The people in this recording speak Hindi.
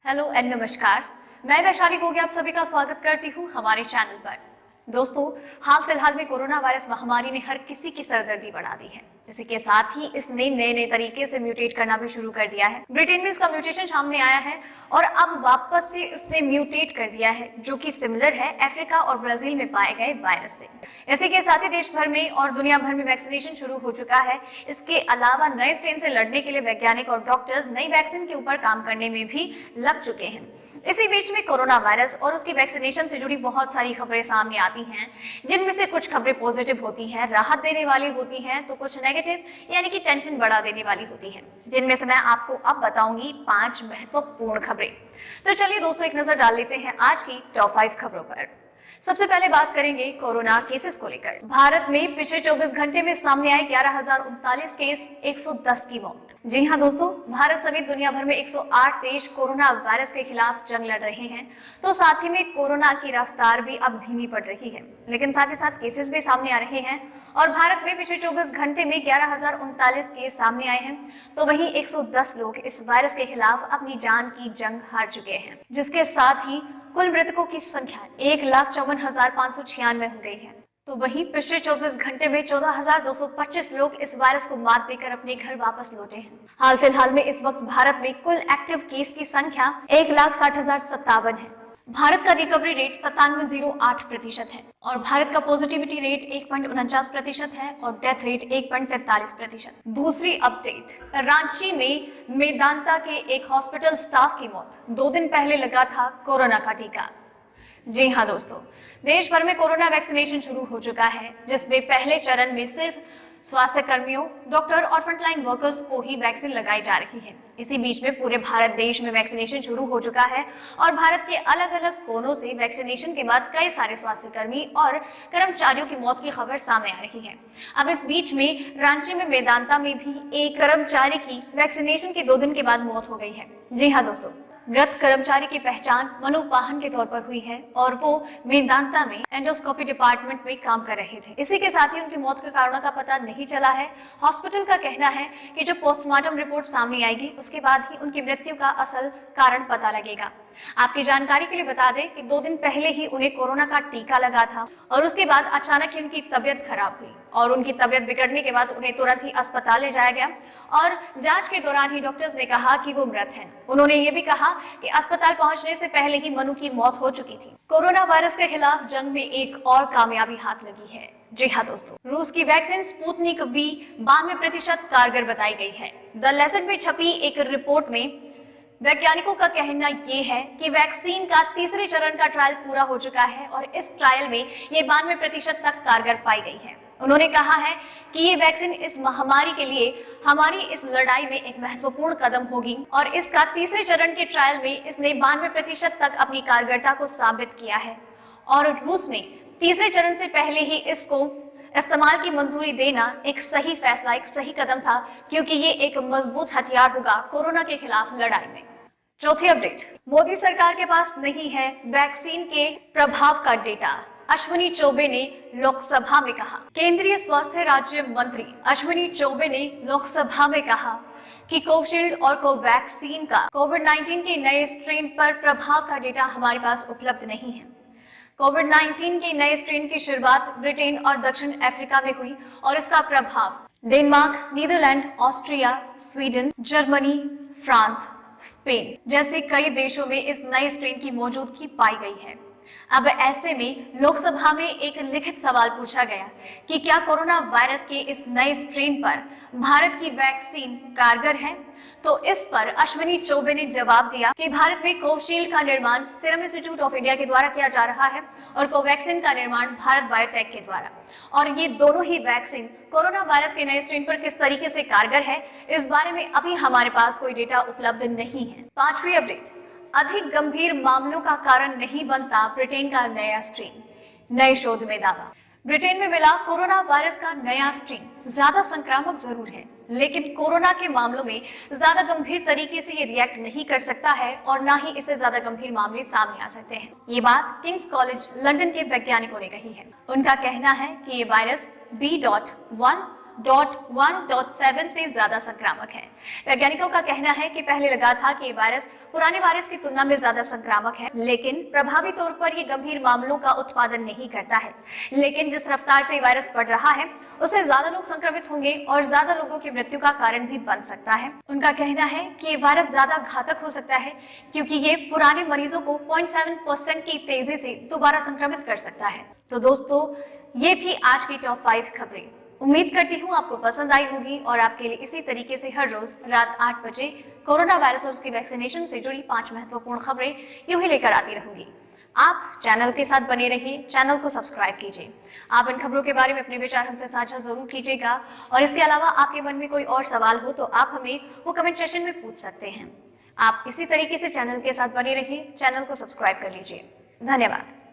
हेलो एंड नमस्कार। मैं वैशाली गोगी आप सभी का स्वागत करती हूँ हमारे चैनल पर। दोस्तों, हाल फिलहाल में कोरोना वायरस महामारी ने हर किसी की सरदर्दी बढ़ा दी है। इसी के साथ ही इसने नए नए तरीके से म्यूटेट करना भी शुरू कर दिया है। ब्रिटेन में इसका म्यूटेशन सामने आया है और अब वापस से उसने म्यूटेट कर दिया है, जो कि सिमिलर है अफ्रीका और ब्राजील में पाए गए वायरस से। इसी के साथ ही देश भर में और दुनिया भर में वैक्सीनेशन शुरू हो चुका है। इसके अलावा नए स्ट्रेन से लड़ने के लिए वैज्ञानिक और डॉक्टर्स नई वैक्सीन के ऊपर काम करने में भी लग चुके हैं। इसी बीच में कोरोना वायरस और उसकी वैक्सीनेशन से जुड़ी बहुत सारी खबरें सामने आती हैं, जिनमें से कुछ खबरें पॉजिटिव होती हैं, राहत देने वाली होती हैं, तो कुछ नेगेटिव यानी कि टेंशन बढ़ा देने वाली होती हैं, जिनमें से मैं आपको अब बताऊंगी 5 महत्वपूर्ण खबरें। तो चलिए दोस्तों, एक नजर डाल लेते हैं आज की टॉप 5 खबरों पर। सबसे पहले बात करेंगे कोरोना केसेस को लेकर। भारत में पिछले 24 घंटे में सामने आए 11,039 केस, 110 की मौत। जी हाँ दोस्तों, भारत समेत दुनिया भर में 108 देश कोरोना वायरस के खिलाफ जंग लड़ रहे हैं। तो साथ ही में कोरोना की रफ्तार भी अब धीमी पड़ रही है, लेकिन साथ ही साथ केसेस भी सामने आ रहे हैं। और भारत में पिछले 24 घंटे में 11,039 केस सामने आए हैं, तो वहीं 110 लोग इस वायरस के खिलाफ अपनी जान की जंग हार चुके हैं, जिसके साथ ही कुल मृतकों की संख्या 1,54,596 हो गई है। तो वहीं पिछले 24 घंटे में 14,225 लोग इस वायरस को मात देकर अपने घर वापस लौटे हैं। हाल फिलहाल में इस वक्त भारत में कुल एक्टिव केस की संख्या 1,60,057 है। भारत का रिकवरी रेट 97.08% है और भारत का पॉजिटिविटी रेट 1.49% है और डेथ रेट 1.43%। दूसरी अपडेट, रांची में मेदांता के एक हॉस्पिटल स्टाफ की मौत। 2 दिन पहले लगा था कोरोना का टीका। जी हाँ दोस्तों, देश भर में कोरोना वैक्सीनेशन शुरू हो चुका है, जिसमें पहले चरण में सिर्फ स्वास्थ्य कर्मियों, डॉक्टर और फ्रंटलाइन वर्कर्स को ही वैक्सीन लगाई जा रही है। इसी बीच में पूरे भारत देश में वैक्सीनेशन शुरू हो चुका है और भारत के अलग अलग कोनों से वैक्सीनेशन के बाद कई सारे स्वास्थ्य कर्मी और कर्मचारियों की मौत की खबर सामने आ रही है। अब इस बीच में रांची में मेदांता में भी एक कर्मचारी की वैक्सीनेशन के 2 दिन के बाद मौत हो गई है। जी हाँ दोस्तों, मृत कर्मचारी की पहचान मनु पाहन के तौर पर हुई है और वो मेदांता में एंडोस्कोपी डिपार्टमेंट में काम कर रहे थे। इसी के साथ ही उनकी मौत के कारणों का पता नहीं चला है। हॉस्पिटल का कहना है कि जब पोस्टमार्टम रिपोर्ट सामने आएगी, उसके बाद ही उनकी मृत्यु का असल कारण पता लगेगा। आपकी जानकारी के लिए बता दें कि 2 दिन पहले ही उन्हें कोरोना का टीका लगा था और उसके बाद अचानक ही उनकी तबियत खराब हुई और उनकी तबियत बिगड़ने के बाद उन्हें तुरंत ही अस्पताल ले जाया गया और जांच के दौरान ही डॉक्टर्स ने कहा कि वो मृत हैं। उन्होंने ये भी कहा कि अस्पताल पहुंचने से पहले ही मनु की मौत हो चुकी थी। कोरोना वायरस के खिलाफ जंग में एक और कामयाबी हाथ लगी है। जी हाँ दोस्तों, रूस की वैक्सीन स्पुतनिक वी 92% कारगर बताई गई है। द लेसेंट में छपी एक रिपोर्ट में वैज्ञानिकों का कहना यह है कि वैक्सीन का तीसरे चरण का ट्रायल पूरा हो चुका है और इस ट्रायल में ये 92% तक कारगर पाई गई है। उन्होंने कहा है कि ये वैक्सीन इस महामारी के लिए हमारी इस लड़ाई में एक महत्वपूर्ण कदम होगी और इसका तीसरे चरण के ट्रायल में इसने 92% तक अपनी कारगरता को साबित किया है। और रूस में तीसरे चरण से पहले ही इसको इस्तेमाल की मंजूरी देना एक सही फैसला, एक सही कदम था, क्योंकि ये एक मजबूत हथियार होगा कोरोना के खिलाफ लड़ाई में। चौथी अपडेट, मोदी सरकार के पास नहीं है वैक्सीन के प्रभाव का डेटा। अश्विनी चौबे ने लोकसभा में कहा। केंद्रीय स्वास्थ्य राज्य मंत्री अश्विनी चौबे ने लोकसभा में कहा कि कोविशील्ड और कोवैक्सीन का कोविड-19 के नए स्ट्रेन पर प्रभाव का डेटा हमारे पास उपलब्ध नहीं है। कोविड-19 के नए स्ट्रेन की शुरुआत ब्रिटेन और दक्षिण अफ्रीका में हुई और इसका प्रभाव Denmark, Netherlands, Austria, Sweden, Germany, France, Spain जैसे कई देशों में इस नए स्ट्रेन की मौजूदगी पाई गई है। अब ऐसे में लोकसभा में एक लिखित सवाल पूछा गया कि क्या कोरोना वायरस के इस नए स्ट्रेन पर भारत की वैक्सीन कारगर है। तो इस पर अश्विनी चौबे ने जवाब दिया कि भारत में कोविशील्ड का निर्माण सीरम इंस्टीट्यूट ऑफ इंडिया के द्वारा किया जा रहा है और कोवैक्सीन का निर्माण भारत बायोटेक के द्वारा, और ये दोनों ही वैक्सीन कोरोना वायरस के नए स्ट्रेन पर किस तरीके से कारगर है, इस बारे में अभी हमारे पास कोई डेटा उपलब्ध नहीं है। 5वीं अपडेट, अधिक गंभीर मामलों का कारण नहीं बनता ब्रिटेन का नया स्ट्रेन, नए शोध में दावा। ब्रिटेन में मिला कोरोना वायरस का नया स्ट्रेन ज्यादा संक्रामक जरूर है, लेकिन कोरोना के मामलों में ज्यादा गंभीर तरीके से ये रिएक्ट नहीं कर सकता है और ना ही इससे ज्यादा गंभीर मामले सामने आ सकते हैं। ये बात किंग्स कॉलेज लंदन के वैज्ञानिकों ने कही है। उनका कहना है कि ये वायरस B.1 1.7 से ज्यादा संक्रामक है। वैज्ञानिकों का कहना है कि पहले लगा था कि ये वायरस पुराने वायरस की तुलना में ज्यादा संक्रामक है, लेकिन प्रभावी तौर पर ये गंभीर मामलों का उत्पादन नहीं करता है। लेकिन जिस रफ्तार से ये वायरस बढ़ रहा है, उससे ज्यादा लोग संक्रमित होंगे और ज्यादा लोगों की मृत्यु का कारण भी बन सकता है। उनका कहना है कि ये वायरस ज्यादा घातक हो सकता है क्योंकि ये पुराने मरीजों को 0.7% की तेजी से दोबारा संक्रमित कर सकता है। तो दोस्तों, ये थी आज की टॉप 5 खबरें। उम्मीद करती हूँ आपको पसंद आई होगी और आपके लिए इसी तरीके से हर रोज रात 8 बजे कोरोना वायरस और उसकी वैक्सीनेशन से जुड़ी 5 महत्वपूर्ण खबरें यूं ही लेकर आती रहूंगी। आप चैनल के साथ बने रहिए, चैनल को सब्सक्राइब कीजिए। आप इन खबरों के बारे में अपने विचार हमसे साझा जरूर कीजिएगा और इसके अलावा आपके मन में कोई और सवाल हो तो आप हमें वो कमेंट सेक्शन में पूछ सकते हैं। आप इसी तरीके से चैनल के साथ बने रहिए, चैनल को सब्सक्राइब कर लीजिए। धन्यवाद।